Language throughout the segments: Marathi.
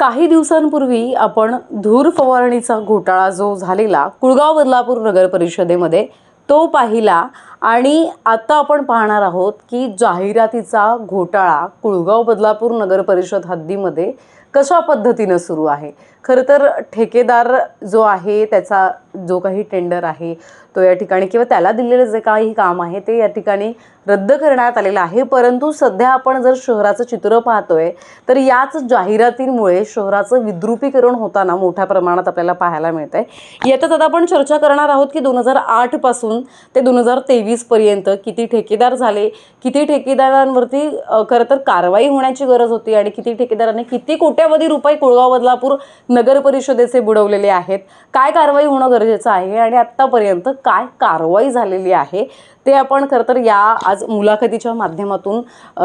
काही दिवसांपूर्वी आपण धूर फवारणीचा घोटाळा जो झालेला कुळगाव बदलापूर नगर परिषदेमध्ये तो पाहिला आणि आता आपण पाहणार आहोत की जाहिरातीचा घोटाळा कुळगाव बदलापूर नगर परिषद हद्दीमध्ये कशा पद्धतीने सुरू आहे। खरं तर ठेकेदार जो आहे त्याचा जो काही टेंडर आहे तो या ठिकाणी किंवा त्याला दिलेलं जे काही काम आहे ते या ठिकाणी रद्द करण्यात आलेलं आहे। परंतु सध्या आपण जर शहराचं चित्र पाहतोय तर याच जाहिरातींमुळे शहराचं विद्रुपीकरण होताना मोठ्या प्रमाणात आपल्याला पाहायला मिळतंय। यातच आता आपण चर्चा करणार आहोत की 2008 पासून ते 2023 पर्यंत किती ठेकेदार झाले, किती ठेकेदारांवरती खरं तर कारवाई होण्याची गरज होती आणि किती ठेकेदारांनी किती कोट्यावधी रुपये कुळगाव बदलापूर नगर परिषदेचे बुडवलेले आहेत, काय कारवाई होणं गरजेचं आहे आणि आत्तापर्यंत काय कारवाई झालेली आहे ते आपण खरं तर या आज मुलाखतीच्या माध्यमातून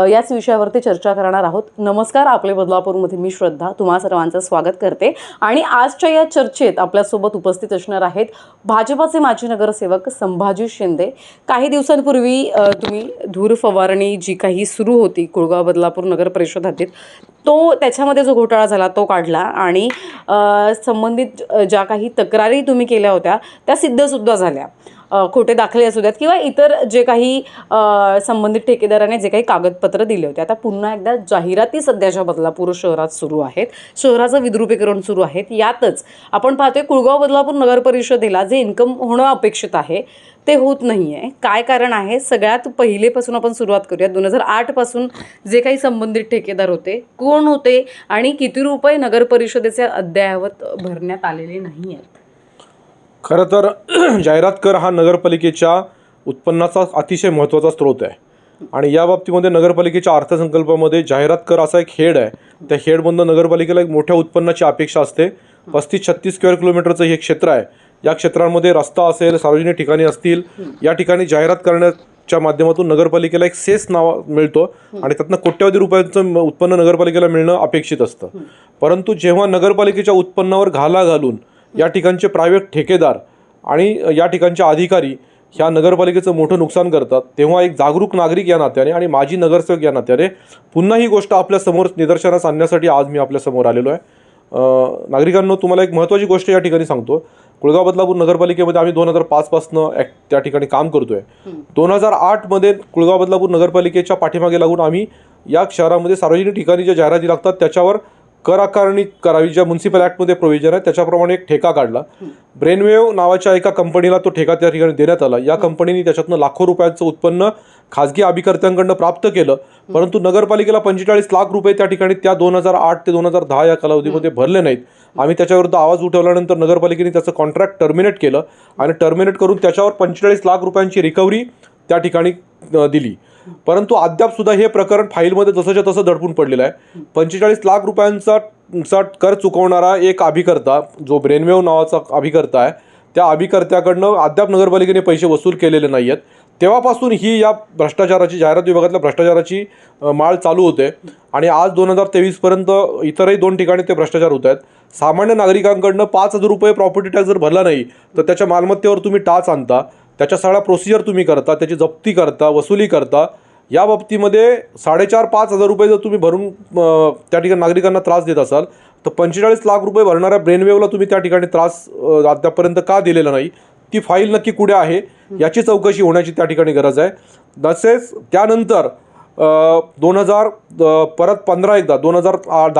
याच विषयावरती चर्चा करणार आहोत। नमस्कार, आपले बदलापूरमध्ये मी श्रद्धा तुम्हा सर्वांचं स्वागत करते आणि आजच्या या चर्चेत आपल्यासोबत उपस्थित असणार आहेत भाजपाचे माजी नगरसेवक संभाजी शिंदे। काही दिवसांपूर्वी तुम्ही धूर फवारणी जी काही सुरू होती कुळगाव बदलापूर नगर परिषद हद्दीत तो त्याच्यामध्ये जो घोटाळा झाला तो काढला आणि संबंधित ज्या काही तक्रारी तुम्ही केल्या होत्या त्या सिद्धसुद्धा झाल्या। खोटे दाखले असू द्यात किंवा इतर जे काही संबंधित ठेकेदाराने जे काही कागदपत्र दिले होते, आता पुन्हा एकदा जाहिराती सध्याच्या बदलापूर शहरात सुरू आहेत, शहराचं विद्रुपीकरण सुरू आहे। यातच आपण पाहतोय कुळगाव बदलापूर नगर परिषदेला जे इन्कम होणं अपेक्षित आहे ते होत नाही आहे। काय कारण आहे, सगळ्यात पहिलेपासून आपण सुरुवात करूया। 2008 पासून जे काही संबंधित ठेकेदार होते, कोण होते आणि किती रुपये नगर परिषदेचे अद्ययावत भरण्यात आलेले नाही आहेत। खरं तर जाहिरात कर हा नगरपालिकेच्या उत्पन्नाचा अतिशय महत्त्वाचा स्रोत आहे आणि या बाबतीमध्ये नगरपालिकेच्या अर्थसंकल्पामध्ये जाहिरात कर असा एक हेड आहे। त्या हेडमधून नगरपालिकेला एक मोठ्या उत्पन्नाची अपेक्षा असते। 35-36 स्क्वेअर किलोमीटरचं हे क्षेत्र आहे। या क्षेत्रामध्ये रस्ता असेल, सार्वजनिक ठिकाणी असतील, या ठिकाणी जाहिरात करण्याच्या माध्यमातून नगरपालिकेला एक सेस नाव मिळतो आणि त्यातनं कोट्यवधी रुपयांचं उत्पन्न नगरपालिकेला मिळणं अपेक्षित असतं। परंतु जेव्हा नगरपालिकेच्या उत्पन्नावर घाला घालून या ठिकाणचे प्रायव्हेट ठेकेदार आणि या ठिकाणचे अधिकारी ह्या नगरपालिकेचं मोठं नुकसान करतात, तेव्हा एक जागरूक नागरिक या नात्याने आणि माजी नगरसेवक या नात्याने पुन्हा ही गोष्ट आपल्यासमोर निदर्शनास आणण्यासाठी आज मी आपल्यासमोर आलेलो आहे। नागरिकांनो, तुम्हाला एक महत्त्वाची गोष्ट या ठिकाणी सांगतो। कुळगाव बदलापूर नगरपालिकेमध्ये आम्ही 2005 पासून त्या ठिकाणी काम करतोय। 2008 मध्ये कुळगाव बदलापूर नगरपालिकेच्या पाठीमागे लागून आम्ही या शहरामध्ये सार्वजनिक ठिकाणी ज्या जाहिराती लागतात त्याच्यावर कर आकारणी करावी, ज्या म्युन्सिपल ॲक्टमध्ये प्रोव्हिजन आहे त्याच्याप्रमाणे एक ठेका काढला। ब्रेनवेव्ह नावाच्या एका कंपनीला तो ठेका त्या ठिकाणी देण्यात आला। या कंपनीने त्याच्यातनं लाखो रुपयांचं उत्पन्न खाजगी अभिकर्त्यांकडनं प्राप्त केलं, परंतु नगरपालिकेला 45 लाख रुपये त्या ठिकाणी त्या 2008 ते 2010 या कालावधीमध्ये भरले नाहीत। आम्ही त्याच्याविरुद्ध आवाज उठवल्यानंतर नगरपालिकेने त्याचं कॉन्ट्रॅक्ट टर्मिनेट केलं आणि टर्मिनेट करून त्याच्यावर 45 लाख रुपयांची रिकव्हरी त्या ठिकाणी दिली। परंतु अद्यापसुद्धा हे प्रकरण फाईलमध्ये जसंच्या तसं दडपून पडलेलं आहे। 45 लाख रुपयांचा कर चुकवणारा एक अभिकर्ता जो ब्रेनवेव्ह नावाचा अभिकर्ता आहे, त्या अभिकर्त्याकडनं अद्याप नगरपालिकेने पैसे वसूल केलेले नाही आहेत। तेव्हापासून ही या भ्रष्टाचाराची, जाहिरात विभागातल्या भ्रष्टाचाराची माळ चालू होते आणि आज 2023 पर्यंत इतरही 2 ठिकाणी ते भ्रष्टाचार होत आहेत। सामान्य नागरिकांकडनं 5,000 रुपये प्रॉपर्टी टॅक्स जर भरला नाही तर त्याच्या मालमत्तेवर तुम्ही टाच आणता, त्याच्या सगळ्या प्रोसिजर तुम्ही करता, त्याची जप्ती करता, वसुली करता। या बाबतीमध्ये 4,500-5,000 रुपये जर तुम्ही भरून त्या ठिकाणी नागरिकांना त्रास देत असाल तर 45 लाख रुपये भरणाऱ्या ब्रेनवेव्हला तुम्ही त्या ठिकाणी त्रास आतापर्यंत का दिलेला नाही, ती फाईल नक्की कुठे आहे याची चौकशी होण्याची त्या ठिकाणी गरज आहे। तसेच त्यानंतर 2010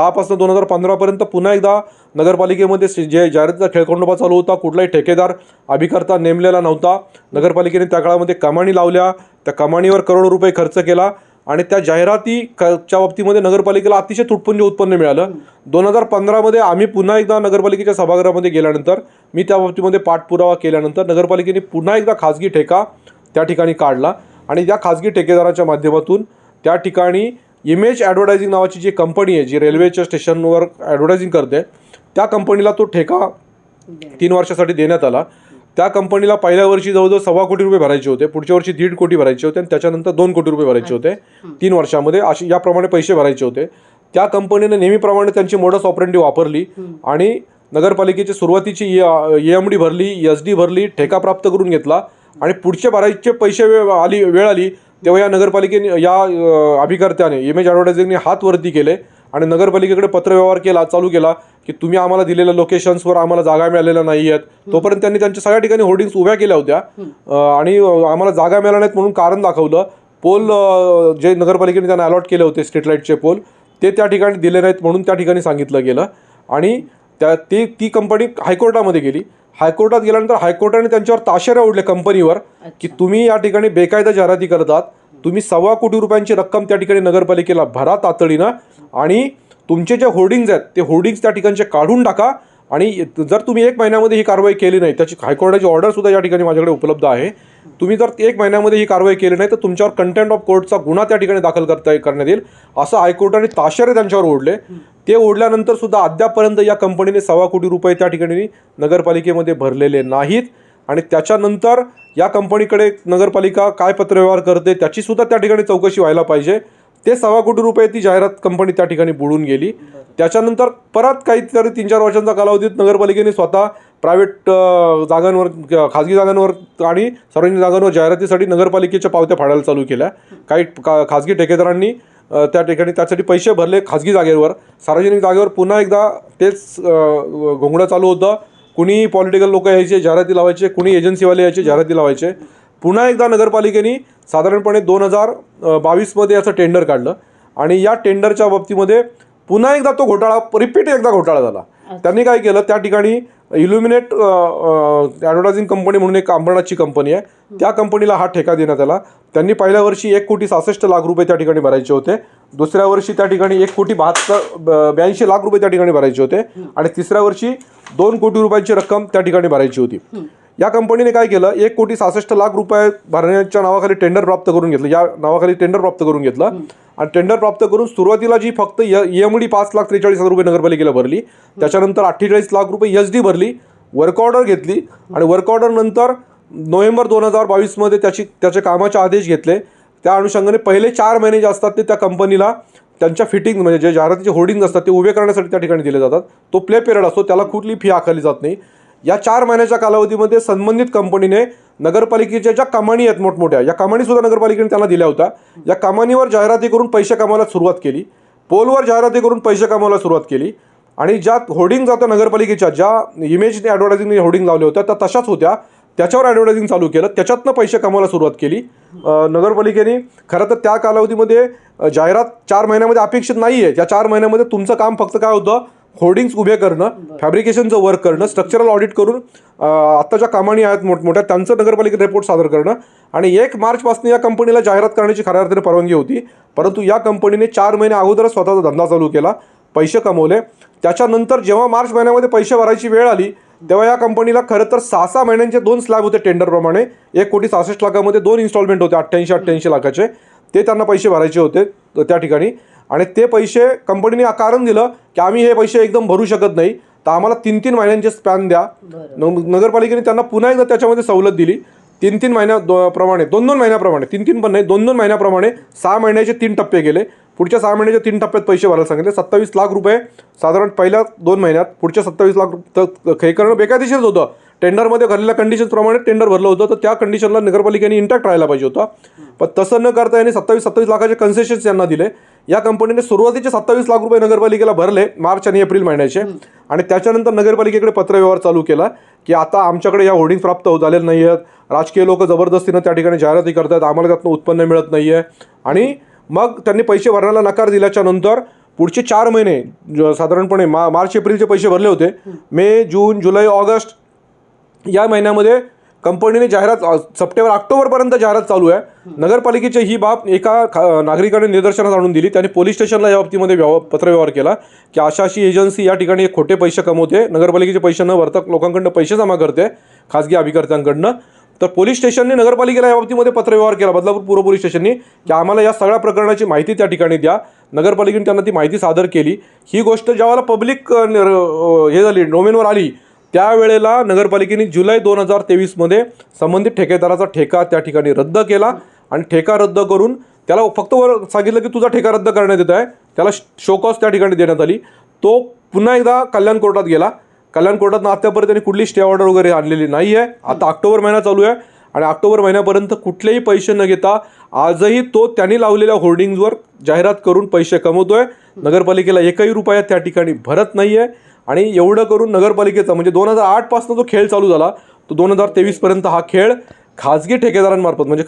पासून 2015 पर्यंत पुन्हा एकदा नगरपालिकेमध्ये जे जाहिरातीचा खेळखंडोबा चालू होता, कुठलाही ठेकेदार अभिकर्ता नेमलेला नव्हता। नगरपालिकेने त्या काळामध्ये कमानी लावल्या, त्या कमानीवर करोडो रुपये खर्च केला आणि त्या जाहिरातीच्या बाबतीमध्ये नगरपालिकेला अतिशय तुटपुंज उत्पन्न मिळालं। 2015 मध्ये आम्ही पुन्हा एकदा नगरपालिकेच्या सभागृहामध्ये गेल्यानंतर मी त्या बाबतीमध्ये पाठपुरावा केल्यानंतर नगरपालिकेने पुन्हा एकदा खाजगी ठेका त्या ठिकाणी काढला आणि त्या खाजगी ठेकेदाराच्या माध्यमातून त्या ठिकाणी इमेज ॲडव्हर्टायझिंग नावाची जी कंपनी आहे, जी रेल्वेच्या स्टेशनवर ॲडव्हर्टायझिंग करते, त्या कंपनीला तो ठेका 3 वर्षासाठी देण्यात आला। त्या कंपनीला पहिल्या वर्षी जवळजवळ 1.25 कोटी रुपये भरायचे होते, पुढच्या वर्षी 1.5 कोटी भरायचे होते आणि त्याच्यानंतर 2 कोटी रुपये भरायचे होते। 3 वर्षामध्ये अशी याप्रमाणे पैसे भरायचे होते। त्या कंपनीने नेहमीप्रमाणे त्यांची मोडस ऑपरेंडी वापरली आणि नगरपालिकेची सुरुवातीची EMD भरली, SD भरली, ठेका प्राप्त करून घेतला आणि पुढचे भरायचे पैसे वेळ आली तेव्हा या नगरपालिकेने या अभिकर्त्याने इमेज ॲडव्हर्टायझिंगने हात वरती केले आणि नगरपालिकेकडे पत्रव्यवहार चालू केला की तुम्ही आम्हाला दिलेल्या लोकेशन्सवर आम्हाला जागा मिळालेल्या नाही आहेत. तोपर्यंत त्यांनी त्यांच्या सगळ्या ठिकाणी होर्डिंग्स उभ्या केल्या होत्या आणि आम्हाला जागा मिळाल्या नाहीत म्हणून कारण दाखवलं. पोल जे नगरपालिकेने त्यांना अलॉट केले होते स्ट्रीट लाईटचे पोल ते त्या ठिकाणी दिले नाहीत म्हणून त्या ठिकाणी सांगितलं गेलं आणि ती कंपनी हायकोर्टामध्ये गेली. हायकोर्टात गेल्यानंतर हायकोर्टाने त्यांच्यावर ताशेरे ओढले कंपनीवर की तुम्ही या ठिकाणी बेकायदा जाहिराती करतात. तुम्ही 1.25 कोटी रुपयांची रक्कम त्या ठिकाणी नगरपालिकेला भरा तातडीनं आणि तुमचे जे होर्डिंग्ज आहेत ते होर्डिंग्ज त्या ठिकाणचे काढून टाका आणि जर तुम्ही 1 महिन्यामध्ये ही कारवाई केली नाही, त्याची हायकोर्टाची ऑर्डरसुद्धा या ठिकाणी माझ्याकडे उपलब्ध आहे. तुम्ही जर 1 महिन्यामध्ये ही कारवाई केली नाही तर तुमच्यावर कंटेम्प्ट ऑफ कोर्टचा गुन्हा त्या ठिकाणी दाखल करण्यात येईल असं हायकोर्टाने ताशेरे त्यांच्यावर ओढले. ते ओढल्यानंतर सुद्धा अद्यापपर्यंत या कंपनीने 1.25 कोटी रुपये त्या ठिकाणी नगरपालिकेमध्ये भरलेले नाहीत आणि त्याच्यानंतर या कंपनीकडे नगरपालिका काय पत्रव्यवहार करते त्याची सुद्धा त्या ठिकाणी चौकशी व्हायला पाहिजे. ते 1.25 कोटी रुपये ती जाहिरात कंपनी त्या ठिकाणी बुडून गेली. त्याच्यानंतर परत काहीतरी 3-4 वर्षांचा कालावधीत नगरपालिकेने स्वतः प्रायव्हेट जागांवर खाजगी जागांवर आणि सार्वजनिक जागांवर जाहिरातीसाठी नगरपालिकेच्या पावत्या फाडायला चालू केल्या. काही खाजगी ठेकेदारांनी त्या ठिकाणी त्यासाठी पैसे भरले खाजगी जागेवर. सार्वजनिक जागेवर पुन्हा एकदा तेच घोंगडं चालू होतं. कुणी पॉलिटिकल लोक यायचे जाहिराती लावायचे, कुणी एजन्सीवाले यायचे जाहिराती लावायचे. पुन्हा एकदा नगरपालिकेने साधारणपणे 2022मध्ये याचं टेंडर काढलं आणि या टेंडरच्या बाबतीमध्ये पुन्हा एकदा तो घोटाळा रिपीट घोटाळा झाला. त्यांनी काय केलं, त्या ठिकाणी इल्युमिनेट ॲडव्हर्टायझिंग कंपनी म्हणून एक अंबरनाथची कंपनी आहे, त्या कंपनीला हा ठेका देण्यात आला. त्यांनी पहिल्या वर्षी 1,66,00,000 रुपये त्या ठिकाणी भरायचे होते. दुसऱ्या वर्षी त्या ठिकाणी 1,82 लाख रुपये त्या ठिकाणी भरायचे होते आणि तिसऱ्या वर्षी 2 कोटी रुपयांची रक्कम त्या ठिकाणी भरायची होती. या कंपनीने काय केलं, 1,66,00,000 रुपये भरण्याच्या नावाखाली टेंडर प्राप्त करून घेतलं. या नावाखाली टेंडर प्राप्त करून घेतलं आणि टेंडर प्राप्त करून सुरुवातीला जी फक्त EMD 5,43,000 रुपये नगरपालिकेला भरली, त्याच्यानंतर 48 लाख रुपये SD भरली, वर्क ऑर्डर घेतली आणि वर्क ऑर्डर नंतर नोव्हेंबर 2022मध्ये त्याचे कामाचे आदेश घेतले. त्या अनुषंगाने पहिले 4 महिने जे असतात ते त्या कंपनीला त्यांच्या फिटिंग म्हणजे जे जाहिरातीचे होर्डिंग असतात ते उभे करण्यासाठी त्या ठिकाणी दिले जातात. तो प्ले पिरियड असतो, त्याला कुठली फी आकारली जात नाही. या 4 महिन्याच्या कालावधीमध्ये संबंधित कंपनीने नगरपालिकेच्या ज्या कमानी आहेत मोठमोठ्या, या कमानीसुद्धा नगरपालिकेने त्यांना दिल्या होत्या. या कमानीवर जाहिराती करून पैसे कमवायला सुरुवात केली, पोलवर जाहिराती करून पैसे कमवायला सुरुवात केली आणि ज्या होर्डिंग जात्या नगरपालिकेच्या ज्या इमेजने ॲडव्हर्टायझिंगने होर्डिंग लावल्या होत्या त्या तशाच होत्या, त्याच्यावर ॲडव्हर्टायझिंग चालू केलं, त्याच्यातनं पैसे कमवायला सुरुवात केली. नगरपालिकेने खरं तर त्या कालावधीमध्ये जाहिरात 4 महिन्यामध्ये अपेक्षित नाही आहे. या 4 महिन्यामध्ये तुमचं काम फक्त काय होतं, होर्डिंग्स उभे करणं, फॅब्रिकेशनचं वर्क करणं, स्ट्रक्चरल ऑडिट करून आत्ता ज्या कमानी आहेत मोठमोठ्या त्यांचं नगरपालिकेत रिपोर्ट सादर करणं आणि 1 मार्चपासून या कंपनीला जाहिरात करण्याची खऱ्या अर्थाने परवानगी होती. परंतु या कंपनीने 4 महिने अगोदरच स्वतःचा धंदा चालू केला, पैसे कमवले. त्याच्यानंतर जेव्हा मार्च महिन्यामध्ये पैसे भरायची वेळ आली तेव्हा या कंपनीला खरं तर 6 महिन्यांचे 2 स्लॅब होते टेंडरप्रमाणे. 1,66,00,000मध्ये 2 इन्स्टॉलमेंट होते 88 लाखाचे, ते त्यांना पैसे भरायचे होते त्या ठिकाणी आणि ते पैसे कंपनीने कारण दिलं की आम्ही हे पैसे एकदम भरू शकत नाही, तर आम्हाला 3-3 महिन्यांचे स्पॅन द्या. नगरपालिकेने त्यांना पुन्हा एकदा त्याच्यामध्ये सवलत दिली. 3-3 महिन्याप्रमाणे 2-2 महिन्याप्रमाणे 3-3 पण नाही 2-2 महिन्याप्रमाणे 6 महिन्याचे 3 टप्पे गेले. पुढच्या 6 महिन्याच्या 3 टप्प्यात पैसे भरायला सांगितले. 27 लाख रुपये साधारण पहिल्या 2 महिन्यात, पुढच्या 27 लाख हे करणं बेकायदेशीरच होतं. टेंडरमध्ये घातलेल्या कंडिशनप्रमाणे टेंडर भरलं होतं, तर त्या कंडिशनला नगरपालिकेने इंटॅक्ट राहायला पाहिजे होता. पण तसं न करता यांनी 27 लाखाचे कन्सेशन्स यांना दिले. या कंपनीने सुरुवातीचे 27 लाख रुपये नगरपालिकेला भरले मार्च आणि एप्रिल महिन्याचे आणि त्याच्यानंतर नगरपालिकेकडे पत्रव्यवहार चालू केला की आता आमच्याकडे या होर्डिंग प्राप्त झालेल्या नाही आहेत, राजकीय लोक जबरदस्तीनं त्या ठिकाणी जाहिराती करतात, आम्हाला त्यातनं उत्पन्न मिळत नाही आहे आणि मग त्यांनी पैसे भरण्याला नकार दिल्याच्या नंतर पुढचे 4 महिने साधारणपणे मार्च एप्रिलचे पैसे भरले होते. मे, जून, जुलै, ऑगस्ट या महिन्यामध्ये कंपनीने जाहिरात सप्टेंबर ऑक्टोबरपर्यंत जाहिरात चालू आहे. नगरपालिकेची ही बाब एका नागरिकाने निदर्शनास आणून दिली. त्यांनी पोलीस स्टेशनला या बाबतीमध्ये पत्रव्यवहार केला की अशी एजन्सी या ठिकाणी खोटे पैसे कमवते, नगरपालिकेचे पैसे न भरता लोकांकडनं पैसे जमा करते खाजगी अभिकर्त्यांकडनं. तर पोलीस स्टेशनने नगरपालिकेला या बाबतीमध्ये पत्रव्यवहार केला, बदलापूर पूर्व पोलीस स्टेशनने, की आम्हाला या सगळ्या प्रकरणाची माहिती त्या ठिकाणी द्या. नगरपालिकेने त्यांना ती माहिती सादर केली. ही गोष्ट ज्यावेळेला पब्लिक हे झाली डोमेनवर आली त्यावेळेला नगरपालिकेने जुलै 2023मध्ये संबंधित ठेकेदाराचा ठेका त्या ठिकाणी रद्द केला आणि ठेका रद्द करून त्याला फक्त वर सांगितलं की तुझा ठेका रद्द करण्यात येत आहे. त्याला शोकॉज त्या ठिकाणी देण्यात आली. तो पुन्हा एकदा कल्याण कोर्टात गेला. कल्याण कोर्टातनं आतापर्यंत त्यांनी कुठली स्टे ऑर्डर वगैरे आणलेली नाही आहे. आता ऑक्टोबर महिना चालू आहे आणि ऑक्टोबर महिन्यापर्यंत कुठलेही पैसे न घेता आजही तो त्यांनी लावलेल्या होर्डिंग्जवर जाहिरात करून पैसे कमवतोय. नगरपालिकेला एकही रुपया त्या ठिकाणी भरत नाही आहे. आणि एवढं करून नगरपालिकेचा म्हणजे 2008 पासून जो खेळ चालू झाला तो 2023 पर्यंत हा खेळ खाजगी ठेकेदारांमार्फत म्हणजे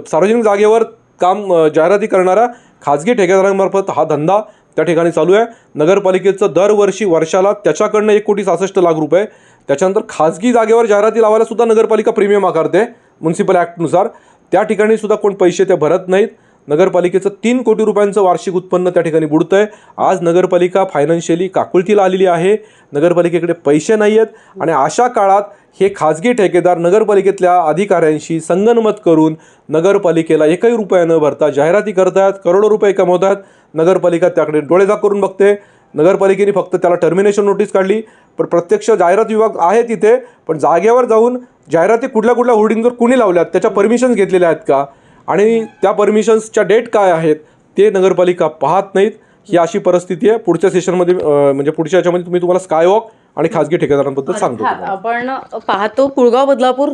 सार्वजनिक जागेवर काम जाहिराती करणाऱ्या खाजगी ठेकेदारांमार्फत हा धंदा त्या ठिकाणी चालू आहे. नगरपालिकेचं दरवर्षी वर्षाला त्याच्याकडनं 1,66,00,000 रुपये, त्याच्यानंतर खाजगी जागेवर जाहिराती लावायला सुद्धा नगरपालिका प्रीमियम आकारते म्युन्सिपल ॲक्टनुसार. त्या ठिकाणी सुद्धा कोण पैसे ते भरत नाहीत. नगरपालिकेचं 3 कोटी रुपयांचं वार्षिक उत्पन्न त्या ठिकाणी बुडतं आहे. आज नगरपालिका फायनान्शियली काकुळतीला आलेली आहे. नगरपालिकेकडे पैसे नाही आहेत आणि अशा काळात हे खाजगी ठेकेदार नगरपालिकेतल्या अधिकाऱ्यांशी संगनमत करून नगरपालिकेला एकही रुपया न भरता जाहिराती करतात, करोडो रुपये कमवतात. नगरपालिका त्याकडे डोळेझाक करून बघते. नगरपालिकेने फक्त त्याला टर्मिनेशन नोटीस काढली, पण प्रत्यक्ष जाहिरात विभाग आहे तिथे, पण जागेवर जाऊन जाहिराती कुठल्या कुठल्या होर्डिंगवर कुणी लावल्यात, त्याच्या परमिशन्स घेतलेल्या आहेत का आणि त्या परमिशन्सच्या डेट काय आहेत ते नगरपालिका पाहत नाहीत. ही अशी परिस्थिती आहे. पुढच्या सेशनमध्ये म्हणजे पुढच्या याच्यामध्ये तुम्हाला स्कायवॉक आणि खाजगी ठेकेदारांबद्दल सांगतो. आपण पाहतो कुळगाव बदलापूर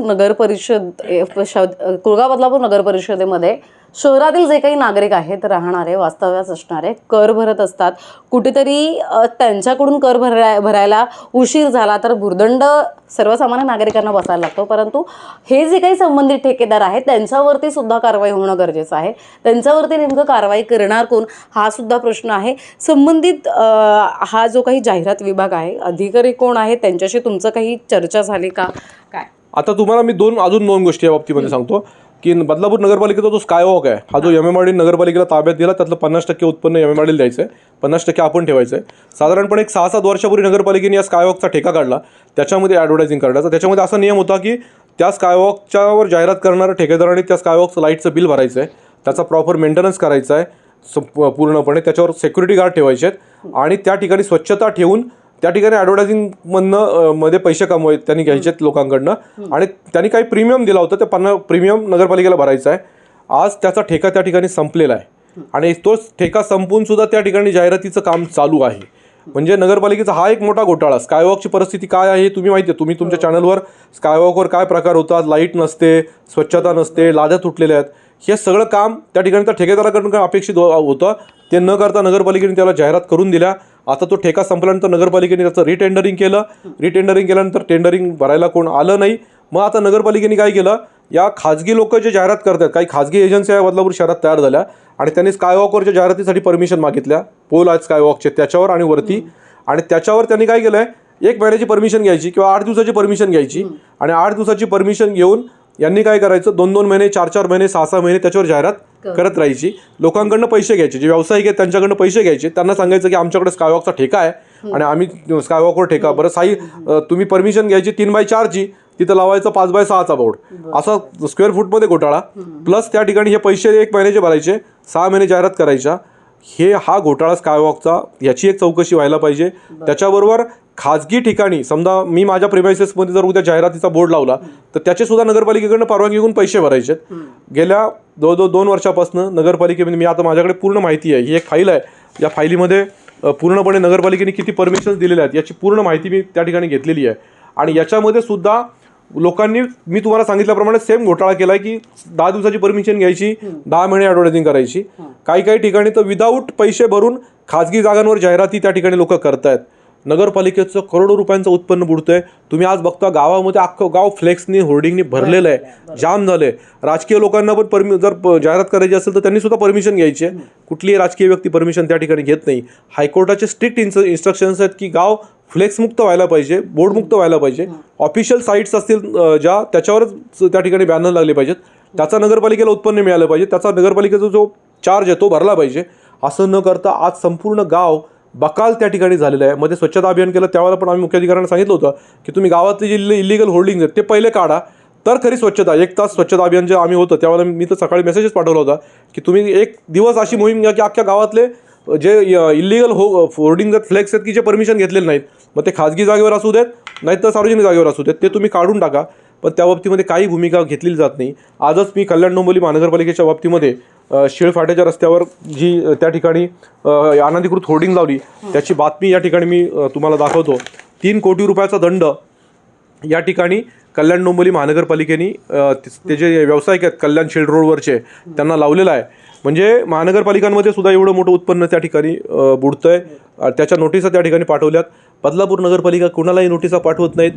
नगर परिषदेमध्ये शहरातील जे काही नागरिक आहेत, राहणारे, वास्तव्यास असणारे, कर भरत असतात. कुठेतरी त्यांच्याकडून कर भरायला उशीर झाला तर भुर्दंड सर्वसामान्य नागरिकांना बसायला लागतो. परंतु हे जे काही संबंधित ठेकेदार आहेत त्यांच्यावरती सुद्धा कारवाई होणं गरजेचं आहे. त्यांच्यावरती नेमकं कारवाई करणार कोण हा सुद्धा प्रश्न आहे. संबंधित हा जो काही जाहिरात विभाग आहे, अधिकारी कोण आहे, त्यांच्याशी तुमचं काही चर्चा झाली का काय? आता तुम्हाला मी अजून दोन गोष्टी या बाबतीमध्ये सांगतो की बदलापूर नगरपालिकेचा जो स्कायवॉक आहे हा जो MMRD नगरपालिकेला ताब्यात दिला त्यातलं 50% उत्पन्न MMRDला द्यायचं आहे, 50% आपण ठेवायचं आहे. साधारणपणे 6-7 वर्षापूर्वी नगरपालिकेने या स्कायवॉकचा ठेका काढला, त्याच्यामध्ये ॲडव्हर्टायझिंग करण्याचा. त्याच्यामध्ये असा नियम होता की त्या स्कायवॉकच्यावर जाहिरात करणाऱ्या ठेकेदारांनी त्या स्कायवॉकचं लाईटचं बिल भरायचं आहे, त्याचा प्रॉपर मेंटेनन्स करायचा आहे पूर्णपणे, त्याच्यावर सिक्युरिटी गार्ड ठेवायचे आहेत आणि त्या ठिकाणी स्वच्छता ठेवून त्या ठिकाणी ॲडव्हर्टायझिंगमधनं मध्ये पैसे त्यांनी घ्यायचे लोकांकडनं आणि त्यांनी काही प्रीमियम दिला होता, ते प्रीमियम नगरपालिकेला भरायचा आहे. आज त्याचा ठेका त्या ठिकाणी संपलेला आहे आणि तो ठेका संपून सुद्धा त्या ठिकाणी जाहिरातीचं काम चालू आहे. म्हणजे नगरपालिकेचा हा एक मोठा घोटाळा. स्कायवॉकची परिस्थिती काय आहे तुम्ही माहिती आहे, तुम्ही तुमच्या चॅनलवर स्कायवॉकवर काय प्रकार होतात, लाईट नसते, स्वच्छता नसते, लाद्या तुटलेल्या आहेत, हे सगळं काम त्या ठिकाणी त्या ठेकेदाराकडून अपेक्षित होतं. ते न करता नगरपालिकेने त्याला जाहिरात करून दिल्या. आता तो ठेका संपल्यानंतर नगरपालिकेने त्याचं रिटेंडरिंग केलं. रिटेंडरिंग केल्यानंतर टेंडरिंग भरायला कोण आलं नाही. मग आता नगरपालिकेने काय केलं, या खाजगी लोक जे जाहिरात करतात, काही खाजगी एजन्सी या बदलापूर शहरात तयार झाल्या आणि त्यांनी स्कायवॉकवरच्या जाहिरातीसाठी परमिशन मागितल्या. पोल आहेत स्कायवॉकचे त्याच्यावर आणि वरती, आणि त्याच्यावर त्यांनी काय केलं आहे, 1 महिन्याची परमिशन घ्यायची किंवा 8 दिवसाची परमिशन घ्यायची आणि 8 दिवसाची परमिशन घेऊन यांनी काय करायचं, 2-2 महिने, 4-4 महिने, 6-6 महिने त्याच्यावर जाहिरात करत राहायची. लोकांकडनं पैसे घ्यायचे, जे व्यावसायिक आहेत त्यांच्याकडनं पैसे घ्यायचे. त्यांना सांगायचं की आमच्याकडे स्कायवॉकचा ठेका आहे आणि आम्ही स्कायवॉकवर ठेका, बरं तुम्ही परमिशन घ्यायची 3x4ची, तिथं लावायचं 5x6चा बोर्ड, असा स्क्वेअर फूटमध्ये घोटाळा. प्लस त्या ठिकाणी हे पैसे 1 महिन्याचे भरायचे, 6 महिने जाहिरात करायच्या. हा घोटाळा स्कायवॉकचा, याची एक चौकशी व्हायला पाहिजे. त्याच्याबरोबर खाजगी ठिकाणी समजा मी माझ्या प्रिमायसेसमध्ये जर उद्या जाहिरातीचा बोर्ड लावला तर त्याचे सुद्धा नगरपालिकेकडनं परवानगी घेऊन पैसे भरायचे. गेल्या 2 वर्षापासून नगरपालिकेमध्ये मी आता माझ्याकडे पूर्ण माहिती आहे, ही एक फाईल आहे, या फाईलीमध्ये पूर्णपणे नगरपालिकेने किती परमिशन्स दिलेल्या आहेत याची पूर्ण माहिती मी त्या ठिकाणी घेतलेली आहे. आणि याच्यामध्ये सुद्धा लोकांनी मी तुम्हाला सांगितल्याप्रमाणे सेम घोटाळा केला आहे की 10 दिवसाची परमिशन घ्यायची, 10 महिने ॲडव्हर्टायझिंग करायची. काही ठिकाणी तर विदाऊट पैसे भरून खाजगी जागांवर जाहिराती त्या ठिकाणी लोक करतायत. नगरपालिकेचं करोडो रुपयांचं उत्पन्न बुडतंय. तुम्ही आज बघता गावामध्ये अख्खं गाव फ्लेक्सनी होर्डिंगनी भरलेलं आहे, जाम झालं आहे. राजकीय लोकांना पण जर जाहिरात करायची असेल तर त्यांनी सुद्धा परमिशन घ्यायची आहे. कुठलीही राजकीय व्यक्ती परमिशन त्या ठिकाणी घेत नाही. हायकोर्टाचे स्ट्रिक्ट इन्स्ट्रक्शन्स आहेत की गाव फ्लेक्समुक्त व्हायला पाहिजे, बोर्डमुक्त व्हायला पाहिजे. ऑफिशियल साईट्स असतील ज्या त्याच्यावरच त्या ठिकाणी बॅनर लागले पाहिजेत. त्याचा नगरपालिकेला उत्पन्न मिळालं पाहिजे, त्याचा नगरपालिकेचा जो चार्ज आहे तो भरला पाहिजे. असं न करता आज संपूर्ण गाव बकाल त्या ठिकाणी झालेलं आहे. मध्ये स्वच्छता अभियान केलं त्यावेळेला पण आम्ही मुख्याधिकाऱ्यांना सांगितलं होतं की तुम्ही गावातले जे इलिगल होल्डिंग आहेत ते पहिले काढा, तर खरी स्वच्छता. 1 तास स्वच्छता अभियान जे आम्ही होतं त्यावेळेला मी तर सकाळी मेसेजेस पाठवला होता की तुम्ही 1 दिवस अशी मोहीम घ्या की अख्ख्या गावातले जे इलिगल होर्डिंग आहेत, फ्लेक्स आहेत की जे परमिशन घेतलेले नाहीत, मग ते खाजगी जागेवर असू देत नाही तर सार्वजनिक जागेवर असू देत, ते तुम्ही काढून टाका. पण त्या बाबतीमध्ये काही भूमिका घेतली जात नाही. आजच मी कल्याण डोंबिवली महानगरपालिकेच्या बाबतीमध्ये शिळफाट्याच्या रस्त्यावर जी त्या ठिकाणी अनधिकृत होर्डिंग लावली त्याची बातमी या ठिकाणी मी तुम्हाला दाखवतो. 3 कोटी रुपयाचा दंड या ठिकाणी कल्याण डोंबिवली महानगरपालिकेने ते जे व्यावसायिक आहेत कल्याण शेड रोडवरचे त्यांना लावलेला आहे. म्हणजे महानगरपालिकांमध्ये सुद्धा एवढं मोठं उत्पन्न त्या ठिकाणी बुडतं आहे. त्याच्या नोटिसा त्या ठिकाणी पाठवल्यात. बदलापूर नगरपालिका कुणालाही नोटिसा पाठवत नाहीत.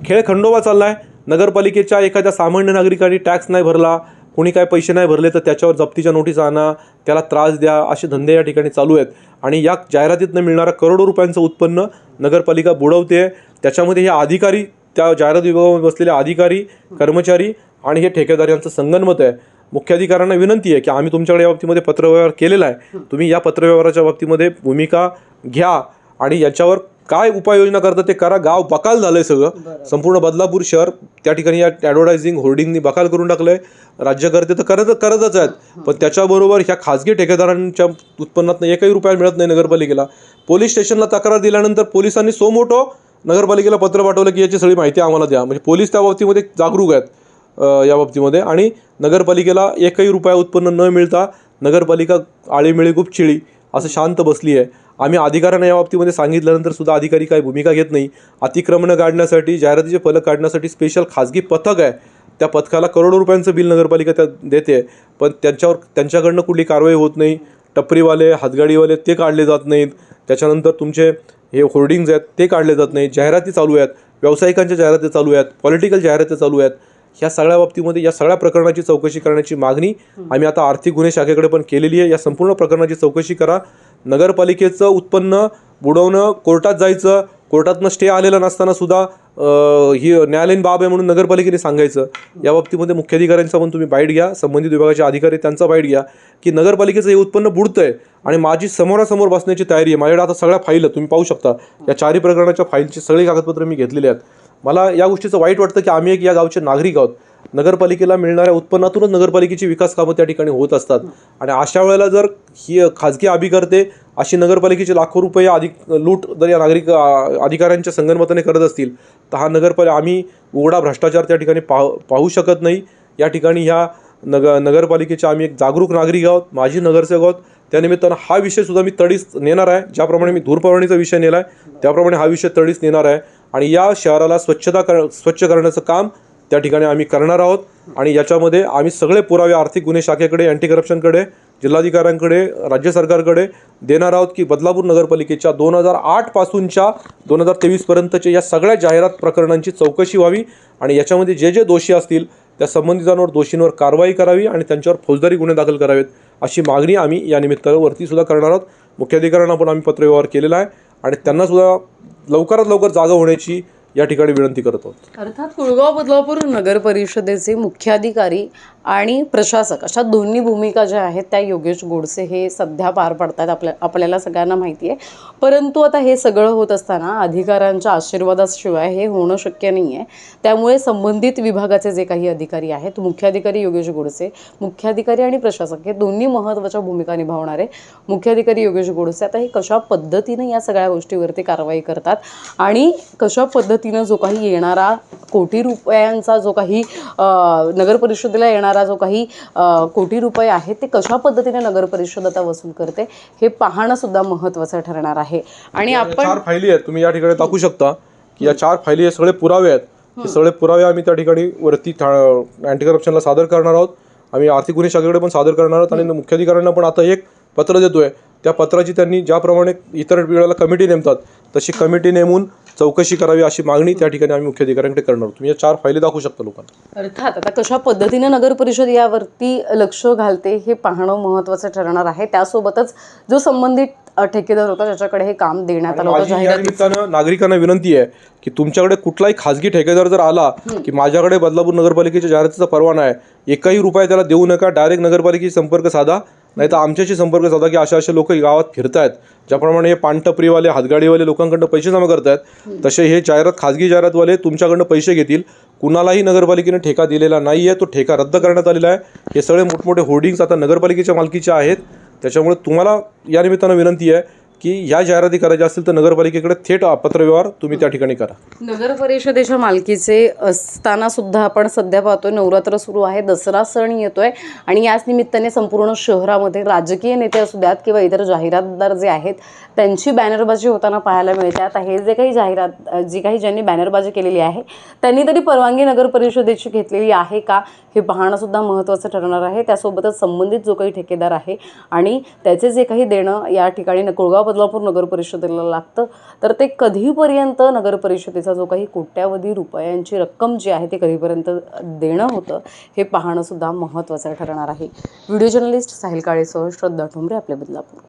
खेळ खंडोबा चालला आहे. नगरपालिकेच्या एखाद्या सामान्य नागरिकांनी टॅक्स नाही भरला, कोणी काय पैसे नाही भरले तर त्याच्यावर जप्तीच्या नोटीस आणा, त्याला त्रास द्या, असे धंदे या ठिकाणी चालू आहेत. आणि या जाहिरातीतनं मिळणारा करोडो रुपयांचं उत्पन्न नगरपालिका बुडवते. त्याच्यामध्ये हे अधिकारी, त्या जाहिरात विभागामध्ये बसलेले अधिकारी, कर्मचारी आणि हे ठेकेदार यांचं संगनमत आहे. मुख्याधिकाऱ्यांना विनंती आहे की आम्ही तुमच्याकडे या बाबतीमध्ये पत्रव्यवहार केलेला आहे. तुम्ही या पत्रव्यवहाराच्या बाबतीमध्ये भूमिका घ्या आणि याच्यावर काय उपाययोजना करता ते करा. गाव बकाल झालं आहे सगळं. संपूर्ण बदलापूर शहर त्या ठिकाणी या ॲडव्हर्टायझिंग होर्डिंगनी बकाल करून टाकलं आहे. राज्यकर्ते तर करतच आहेत, पण त्याच्याबरोबर ह्या खाजगी ठेकेदारांच्या उत्पन्नातनं एकही रुपया मिळत नाही नगरपालिकेला. पोलीस स्टेशनला तक्रार दिल्यानंतर पोलिसांनी सोमोटो नगरपालिकेला पत्र पाठवलं की याची सगळी माहिती आम्हाला द्या. म्हणजे पोलीस त्या बाबतीमध्ये जागरूक आहेत या बाबतीमध्ये. आणि नगरपालिकेला एकही रुपया उत्पन्न न मिळता नगरपालिका आळीमिळी गुपचिळी असं शांत बसली आहे. आम्ही अधिकाऱ्यांना या बाबतीमध्ये सांगितल्यानंतर सुद्धा अधिकारी काही भूमिका घेत नाही. अतिक्रमणं काढण्यासाठी, जाहिरातीचे फलक काढण्यासाठी स्पेशल खाजगी पथक आहे. त्या पथकाला करोडो रुपयांचं बिल नगरपालिका त्या देते, पण त्यांच्याकडनं कुठली कारवाई होत नाही. टपरीवाले, हातगाडीवाले ते काढले जात नाहीत. त्याच्यानंतर तुमचे हे होर्डिंग्ज आहेत ते काढले जात नाहीत. जाहिराती चालू आहेत, व्यावसायिकांच्या जाहिराती चालू आहेत, पॉलिटिकल जाहिराती चालू आहेत. ह्या सगळ्या बाबतीमध्ये या सगळ्या प्रकरणाची चौकशी करण्याची मागणी आम्ही आता आर्थिक गुन्हे शाखेकडे पण केलेली आहे. या संपूर्ण प्रकरणाची चौकशी करा. नगरपालिकेचं उत्पन्न बुडवणं, कोर्टात जायचं, कोर्टातनं स्टे आलेला नसताना सुद्धा ही न्यायालयीन बाब आहे म्हणून नगरपालिकेने सांगायचं. या बाबतीमध्ये मुख्याधिकाऱ्यांचा पण तुम्ही बाईट घ्या, संबंधित विभागाचे अधिकारी त्यांचा बाईट घ्या की नगरपालिकेचं हे उत्पन्न बुडतं आहे आणि माझी समोरासमोर बसण्याची तयारी आहे. माझ्याकडे आता सगळ्या फाईल तुम्ही पाहू शकता. या चारही प्रकरणाच्या फाईलची सगळी कागदपत्र मी घेतलेली आहेत. मला या गोष्टीचं वाईट वाटतं की आम्ही एक या गावचे नागरिक आहोत. नगरपालिकेला मिळणाऱ्या उत्पन्नातूनच नगरपालिकेची विकास कामं त्या ठिकाणी होत असतात. आणि अशा वेळेला जर ही खाजगी अभिकर्ते अशी नगरपालिकेचे लाखो रुपये लूट जर या अधिकाऱ्यांच्या संगनमताने करत असतील तर हा आम्ही उघडा भ्रष्टाचार त्या ठिकाणी पाहू शकत नाही. या ठिकाणी ह्या नगरपालिकेचे आम्ही एक जागरूक नागरिक आहोत, माजी नगरसेवक आहोत. त्यानिमित्तानं हा विषयसुद्धा मी तडीस नेणार आहे. ज्याप्रमाणे मी धूरपवरणीचा विषय नेला आहे त्याप्रमाणे हा विषय तडीस नेणार आहे. आणि या शहराला स्वच्छ करण्याचं काम त्या ठिकाणी आम्ही करणार आहोत. आणि याच्यामध्ये आम्ही सगळे पुरावे आर्थिक गुन्हे शाखेकडे, अँटी करप्शनकडे, जिल्हाधिकाऱ्यांकडे, राज्य सरकारकडे देणार आहोत की बदलापूर नगरपालिकेच्या 2008 पासूनच्या 2023 पर्यंतच्या या सगळ्या जाहिरात प्रकरणांची चौकशी व्हावी आणि याच्यामध्ये जे जे दोषी असतील त्या संबंधितांवर, दोषींवर कारवाई करावी आणि त्यांच्यावर फौजदारी गुन्हे दाखल करावेत अशी मागणी आम्ही या निमित्तावरती सुद्धा करणार आहोत. मुख्याधिकाऱ्यांना पण आम्ही पत्रव्यवहार केलेला आहे आणि त्यांनासुद्धा लवकरात लवकर जागा होण्याची या ठिकाणी विनंती करत आहोत. अर्थात कुळगाव बदलापूर नगर परिषदेचे मुख्याधिकारी आणि प्रशासक अशा दोन्ही भूमिका ज्या आहेत त्या योगेश गोडसे हे सध्या पार पडतात, आपल्याला सगळ्यांना माहिती आहे. परंतु आता हे सगळं होत असताना अधिकाऱ्यांच्या आशीर्वादाशिवाय हे होणं शक्य नाही आहे. त्यामुळे संबंधित विभागाचे जे काही अधिकारी आहेत, मुख्याधिकारी योगेश गोडसे, मुख्याधिकारी आणि प्रशासक हे दोन्ही महत्त्वाच्या भूमिका निभावणारे मुख्याधिकारी योगेश गोडसे आता हे कशा पद्धतीने या सगळ्या गोष्टीवरती कारवाई करतात आणि कशा पद्धतीनं जो काही येणारा कोटी रुपयांचा जो काही नगर परिषदेला येणारा जो काही कोटी रुपये आहेत ते कशा पद्धतीने नगर परिषद आता वसूल करते हे पाहणं सुद्धा महत्त्वाचं ठरणार आहे. आणि आपण 4 फायली आहेत, तुम्ही या ठिकाणी दाखवू शकता की या 4 फायली हे सगळे पुरावे आहेत. हे सगळे पुरावे आम्ही त्या ठिकाणी वरती अँटी करप्शनला सादर करणार आहोत. आम्ही आर्थिक गुन्हे शाखेकडे पण सादर करणार आहोत आणि मुख्याधिकाऱ्यांना पण आता एक पत्र देतोय. त्या पत्राची त्यांनी ज्याप्रमाणे इतर वेळेला कमिटी नेमतात तशी कमिटी नेमून चौकशी करावी अशी मागणी त्या ठिकाणी आम्ही मुख्याधिकाऱ्यांकडे करणार आहोत. तुम्ही या 4 फायली दाखवू शकता लोकांना. अर्थात आता कशा पद्धतीने नगर परिषद यावरती लक्ष घालते हे पाहणं महत्त्वाचं ठरणार आहे. त्यासोबतच जो संबंधित ठेकेदार होता ज्याच्याकडे हे काम देण्यात आलं होतं, या निमित्तानं नागरिकांना विनंती आहे की तुमच्याकडे कुठलाही खाजगी ठेकेदार जर आला की माझ्याकडे बदलापूर नगरपालिकेच्या जाहिरातीचा परवाना आहे, एकही रुपया त्याला देऊ नका. डायरेक्ट नगरपालिकेशी संपर्क साधा, नाही तर आमच्याशी संपर्क साधा की अशा लोक गावात फिरत आहेत. ज्याप्रमाणे हे पानटपरीवाले, हातगाडीवाले लोकांकडनं पैसे जमा करत आहेत तसे हे खाजगी जाहिरातवाले तुमच्याकडनं पैसे घेतील. कुणालाही नगरपालिकेने ठेका दिलेला नाही आहे, तो ठेका रद्द करण्यात आलेला आहे. हे सगळे मोठमोठे होर्डिंग्स आता नगरपालिकेच्या मालकीचे आहेत. त्याच्यामुळे तुम्हाला या निमित्तानं विनंती आहे की ह्या जाहिराती करायच्या असतील तर नगरपालिकेकडे थेट पत्रव्यवहार तुम्ही त्या ठिकाणी करा. नगर परिषदेच्या मालकीचे असताना सुद्धा आपण सध्या पाहतोय नवरात्र सुरू आहे, दसरा सण येतोय आणि याच निमित्ताने संपूर्ण शहरामध्ये राजकीय नेते असू द्यात किंवा इतर जाहिरातदार जे आहेत त्यांची बॅनरबाजी होताना पाहायला मिळते. आता हे जे काही जी काही ज्यांनी बॅनरबाजी केलेली आहे त्यांनी तरी परवानगी नगर परिषदेची घेतलेली आहे का हे पाहणं सुद्धा महत्त्वाचं ठरणार आहे. त्यासोबतच संबंधित जो काही ठेकेदार आहे आणि त्याचे जे काही देणं या ठिकाणी कुळगाव बदलापूर नगर परिषदेला लागतं तर ते कधीपर्यंत नगर परिषदेचा जो काही कोट्यावधी रुपयांची रक्कम जी आहे ते कधीपर्यंत देणं होतं हे पाहणं सुद्धा महत्त्वाचं ठरणार आहे. व्हिडिओ जर्नलिस्ट साहिल काळेसह श्रद्धा ठोंबरे, आपले बदलापूर.